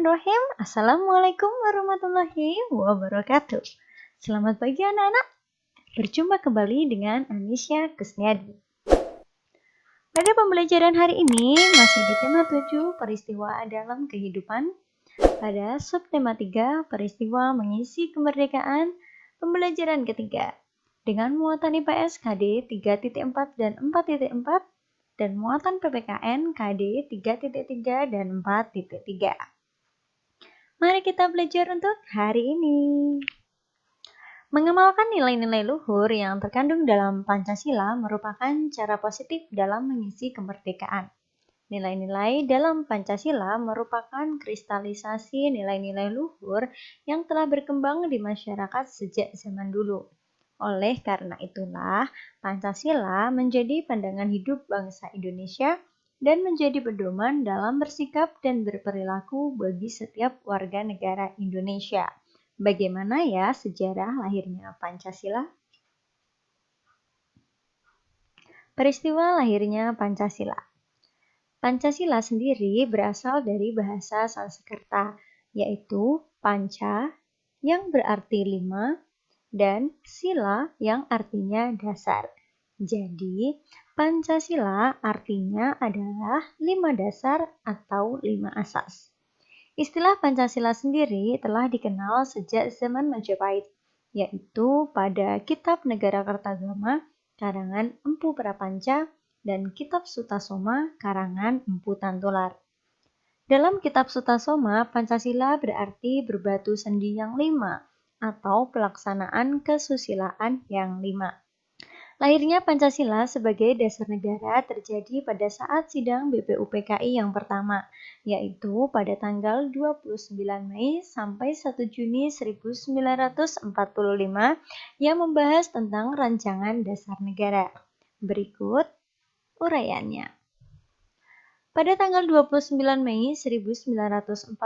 Bismillahirrahmanirrahim. Assalamualaikum warahmatullahi wabarakatuh. Selamat pagi anak-anak. Berjumpa kembali dengan Anisya Kusniadi. Pada pembelajaran hari ini masih di tema 7 peristiwa dalam kehidupan. Pada subtema 3 peristiwa mengisi kemerdekaan, pembelajaran ketiga dengan muatan IPS KD 3.4 dan 4.4 dan muatan PPKN KD 3.3 dan 4.3. Mari kita belajar untuk hari ini. Mengamalkan nilai-nilai luhur yang terkandung dalam Pancasila merupakan cara positif dalam mengisi kemerdekaan. Nilai-nilai dalam Pancasila merupakan kristalisasi nilai-nilai luhur yang telah berkembang di masyarakat sejak zaman dulu. Oleh karena itulah, Pancasila menjadi pandangan hidup bangsa Indonesia dan menjadi pedoman dalam bersikap dan berperilaku bagi setiap warga negara Indonesia. Bagaimana ya sejarah lahirnya Pancasila? Peristiwa lahirnya Pancasila. Pancasila sendiri berasal dari bahasa Sanskerta, yaitu panca yang berarti 5 dan sila yang artinya dasar. Jadi, Pancasila artinya adalah 5 dasar atau 5 asas. Istilah Pancasila sendiri telah dikenal sejak zaman Majapahit, yaitu pada Kitab Negara Kertagama karangan Empu Prapanca dan Kitab Sutasoma karangan Empu Tantular. Dalam Kitab Sutasoma, Pancasila berarti berbatu sendi yang 5 atau pelaksanaan kesusilaan yang 5. Lahirnya Pancasila sebagai dasar negara terjadi pada saat sidang BPUPKI yang pertama, yaitu pada tanggal 29 Mei sampai 1 Juni 1945 yang membahas tentang rancangan dasar negara. Berikut uraiannya. Pada tanggal 29 Mei 1945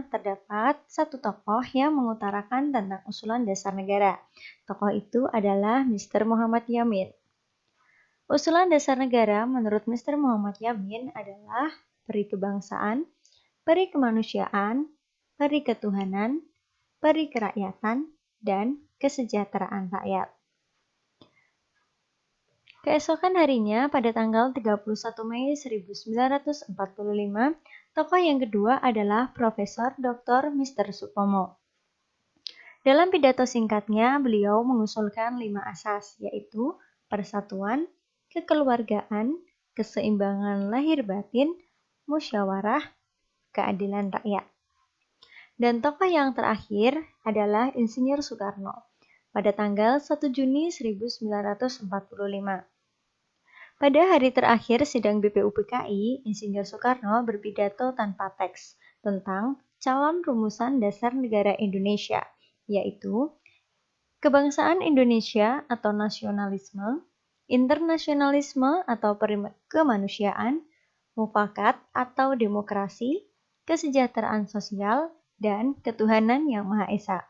terdapat satu tokoh yang mengutarakan tentang usulan dasar negara. Tokoh itu adalah Mr. Muhammad Yamin. Usulan dasar negara menurut Mr. Muhammad Yamin adalah peri kebangsaan, peri kemanusiaan, peri ketuhanan, peri kerakyatan, dan kesejahteraan rakyat. Keesokan harinya, pada tanggal 31 Mei 1945, tokoh yang kedua adalah Profesor Dr. Mr. Supomo. Dalam pidato singkatnya, beliau mengusulkan 5 asas, yaitu persatuan, kekeluargaan, keseimbangan lahir batin, musyawarah, keadilan rakyat. Dan tokoh yang terakhir adalah Insinyur Soekarno pada tanggal 1 Juni 1945. Pada hari terakhir sidang BPUPKI, Insinyur Soekarno berpidato tanpa teks tentang calon rumusan dasar negara Indonesia, yaitu kebangsaan Indonesia atau nasionalisme, internasionalisme atau kemanusiaan, mufakat atau demokrasi, kesejahteraan sosial, dan ketuhanan yang Maha Esa.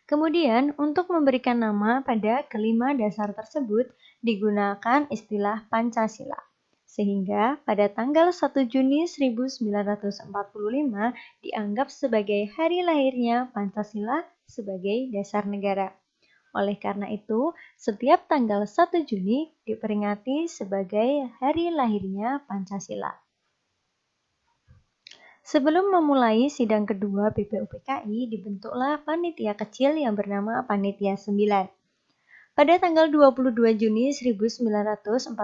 Kemudian, untuk memberikan nama pada kelima dasar tersebut, digunakan istilah Pancasila. Sehingga pada tanggal 1 Juni 1945 dianggap sebagai hari lahirnya Pancasila sebagai dasar negara. Oleh karena itu, setiap tanggal 1 Juni diperingati sebagai hari lahirnya Pancasila. Sebelum memulai sidang kedua BPUPKI, dibentuklah panitia kecil yang bernama Panitia 9. Pada tanggal 22 Juni 1945,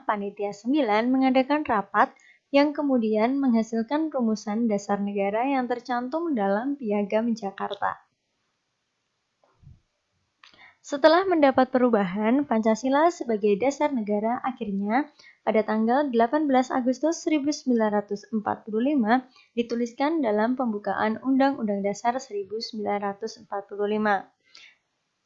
Panitia 9 mengadakan rapat yang kemudian menghasilkan rumusan dasar negara yang tercantum dalam Piagam Jakarta. Setelah mendapat perubahan, Pancasila sebagai dasar negara akhirnya pada tanggal 18 Agustus 1945 dituliskan dalam pembukaan Undang-Undang Dasar 1945.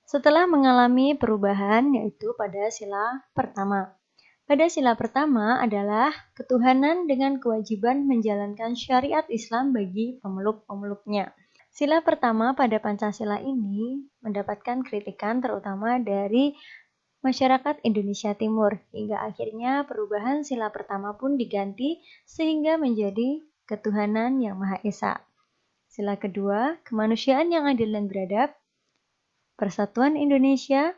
Setelah mengalami perubahan yaitu pada sila pertama. Pada sila pertama adalah ketuhanan dengan kewajiban menjalankan syariat Islam bagi pemeluk-pemeluknya. Sila pertama pada Pancasila ini mendapatkan kritikan terutama dari masyarakat Indonesia Timur, hingga akhirnya perubahan sila pertama pun diganti sehingga menjadi ketuhanan yang Maha Esa. Sila kedua, kemanusiaan yang adil dan beradab, persatuan Indonesia,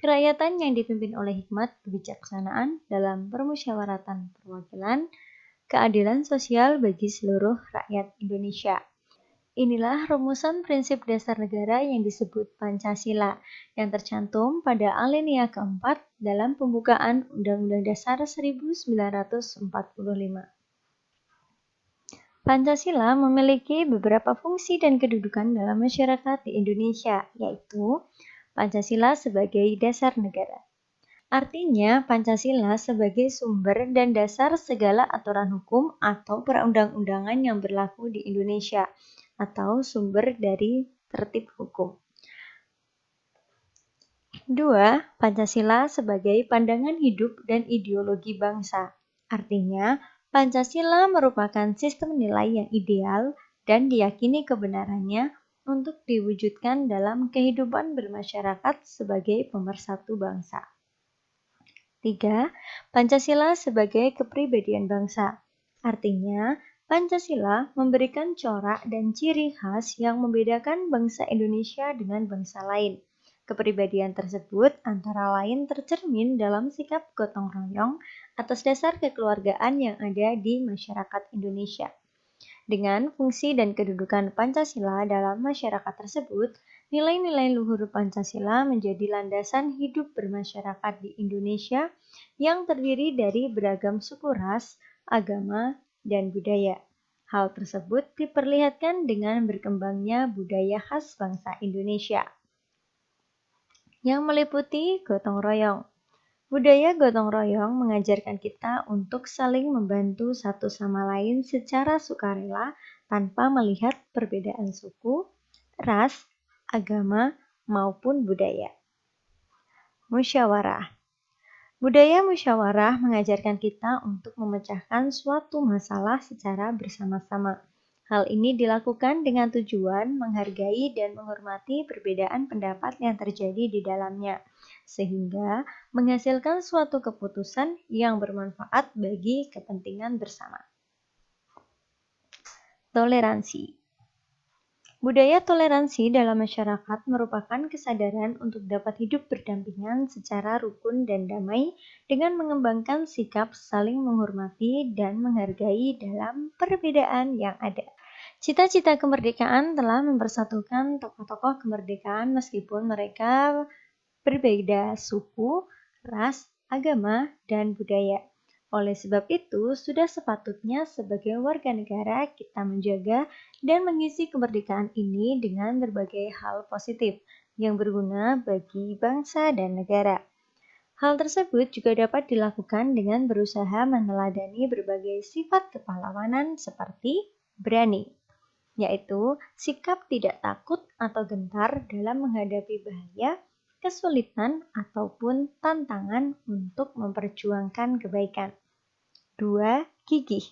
kerakyatan yang dipimpin oleh hikmat kebijaksanaan dalam permusyawaratan perwakilan, keadilan sosial bagi seluruh rakyat Indonesia. Inilah rumusan prinsip dasar negara yang disebut Pancasila, yang tercantum pada alinea keempat dalam pembukaan Undang-Undang Dasar 1945. Pancasila memiliki beberapa fungsi dan kedudukan dalam masyarakat di Indonesia, yaitu Pancasila sebagai dasar negara. Artinya, Pancasila sebagai sumber dan dasar segala aturan hukum atau perundang-undangan yang berlaku di Indonesia, atau sumber dari tertib hukum. 2. Pancasila sebagai pandangan hidup dan ideologi bangsa. Artinya, Pancasila merupakan sistem nilai yang ideal dan diyakini kebenarannya untuk diwujudkan dalam kehidupan bermasyarakat sebagai pemersatu bangsa. 3. Pancasila sebagai kepribadian bangsa. Artinya, Pancasila memberikan corak dan ciri khas yang membedakan bangsa Indonesia dengan bangsa lain. Kepribadian tersebut antara lain tercermin dalam sikap gotong royong atas dasar kekeluargaan yang ada di masyarakat Indonesia. Dengan fungsi dan kedudukan Pancasila dalam masyarakat tersebut, nilai-nilai luhur Pancasila menjadi landasan hidup bermasyarakat di Indonesia yang terdiri dari beragam suku ras, agama, dan budaya. Hal tersebut diperlihatkan dengan berkembangnya budaya khas bangsa Indonesia yang meliputi gotong royong. Budaya gotong royong mengajarkan kita untuk saling membantu satu sama lain secara sukarela tanpa melihat perbedaan suku, ras, agama, maupun budaya. Musyawarah. Budaya musyawarah mengajarkan kita untuk memecahkan suatu masalah secara bersama-sama. Hal ini dilakukan dengan tujuan menghargai dan menghormati perbedaan pendapat yang terjadi di dalamnya, sehingga menghasilkan suatu keputusan yang bermanfaat bagi kepentingan bersama. Toleransi. Budaya toleransi dalam masyarakat merupakan kesadaran untuk dapat hidup berdampingan secara rukun dan damai dengan mengembangkan sikap saling menghormati dan menghargai dalam perbedaan yang ada. Cita-cita kemerdekaan telah mempersatukan tokoh-tokoh kemerdekaan meskipun mereka berbeda suku, ras, agama, dan budaya. Oleh sebab itu, sudah sepatutnya sebagai warga negara kita menjaga dan mengisi kemerdekaan ini dengan berbagai hal positif yang berguna bagi bangsa dan negara. Hal tersebut juga dapat dilakukan dengan berusaha meneladani berbagai sifat kepahlawanan seperti berani, yaitu sikap tidak takut atau gentar dalam menghadapi bahaya, kesulitan, ataupun tantangan untuk memperjuangkan kebaikan. 2. Gigih,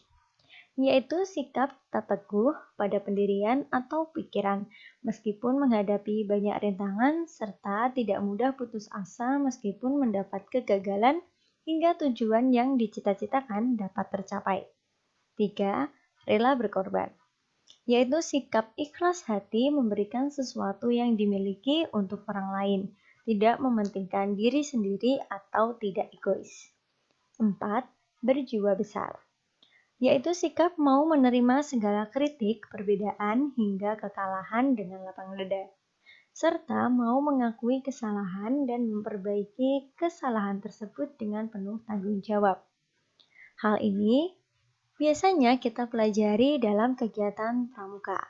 yaitu sikap tak teguh pada pendirian atau pikiran, meskipun menghadapi banyak rintangan, serta tidak mudah putus asa meskipun mendapat kegagalan hingga tujuan yang dicita-citakan dapat tercapai. 3. Rela berkorban, yaitu sikap ikhlas hati memberikan sesuatu yang dimiliki untuk orang lain, tidak mementingkan diri sendiri atau tidak egois. 4. Berjiwa besar, yaitu sikap mau menerima segala kritik, perbedaan, hingga kekalahan dengan lapang dada, serta mau mengakui kesalahan dan memperbaiki kesalahan tersebut dengan penuh tanggung jawab. Hal ini biasanya kita pelajari dalam kegiatan pramuka.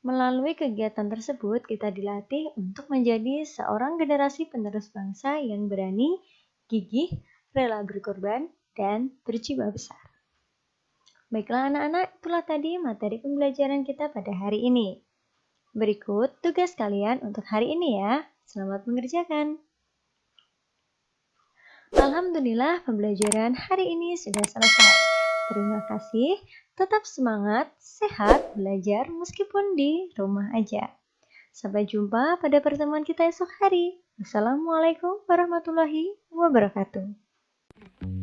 Melalui kegiatan tersebut, kita dilatih untuk menjadi seorang generasi penerus bangsa yang berani, gigih, rela berkorban, dan berjiwa besar. Baiklah anak-anak, itulah tadi materi pembelajaran kita pada hari ini. Berikut tugas kalian untuk hari ini ya. Selamat mengerjakan. Alhamdulillah pembelajaran hari ini sudah selesai. Terima kasih. Tetap semangat, sehat, belajar meskipun di rumah aja. Sampai jumpa pada pertemuan kita esok hari. Wassalamualaikum warahmatullahi wabarakatuh.